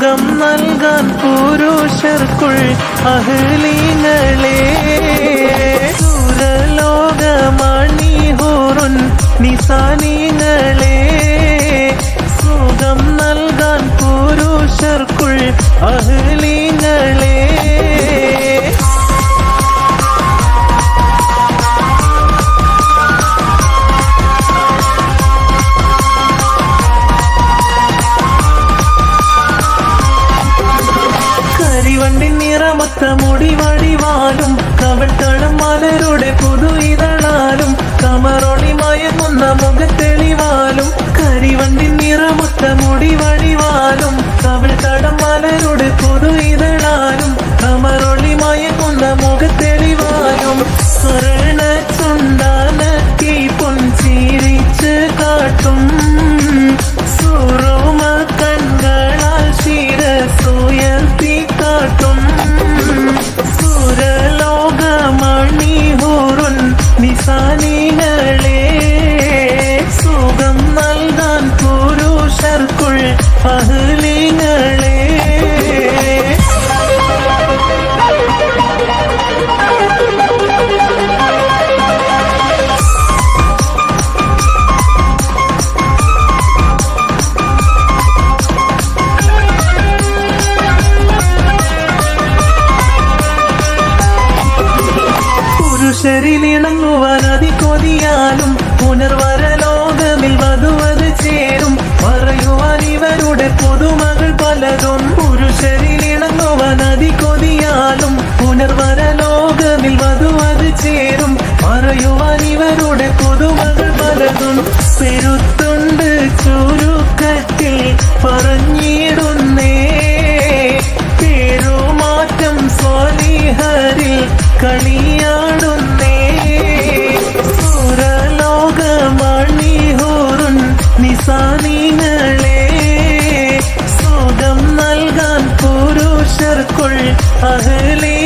സുഖം നൽകാൻ പുരുഷർക്കുൾ അഹ്ലീങ്ങളെ സുരലോകമണി ഹൂറുൻ നിസാനിങ്ങളെ സുഖം നൽകാൻ പുരുഷർക്കുൾ അഹ്ലീങ്ങളെ കരിവണ്ടിൻ നിറമൊത്ത മുടി വടിവാലും കവൾത്തളം മലരുടെ പുതു ഇതളാലും കമറൊളി മയങ്ങുന്ന മുഖത്തെളിവാലും കരിവണ്ടിൻ നിറമൊത്ത മുടി വടിവാലും കവൾത്തളം മലരുടെ പുതു ഇതളാലും കമറൊളി മയങ്ങുന്ന മുഖത്തെളിവാലും സ്വർണ ചുണ്ടാനത്തി പൊൻചിരിച്ച് കാട്ടും സുറുമ കൺകളാൽ ശിരസുയർത്തി കാട്ടും സുരലോകമണി ഹൂറുൻ നിസാനികളെ സുഖം നൽകാൻ പുരുഷർക്കുൾ അഹ്ലീങ്ങളെ പുരുഷരിലിണങ്ങുവാൻ അതികൊതിയാലും പുനർവരലോകമിൽ വധുവത് ചേരും പറയുവാൻ ഇവരുടെ പുതുമകൾ പലതും പുരുഷരിലിണങ്ങുവാൻ അതികൊതിയാലും പുനർവരലോകമിൽ വധുവത് ചേരും പറയുവാൻ ഇവരുടെ പുതുമകൾ പലതും പെരുത്തുണ്ട് ചുരുക്കത്തിൽ പറഞ്ഞിടുന്നേ പേരുമാറ്റം സ്വാലിഹരിൽ കളിയാടുന്നേ സുരലോകമണി ഹൂറുൻ നിസാനികളെ സുഖം നൽകാൻ പുരുഷർക്കുൾ അഹ്ലീ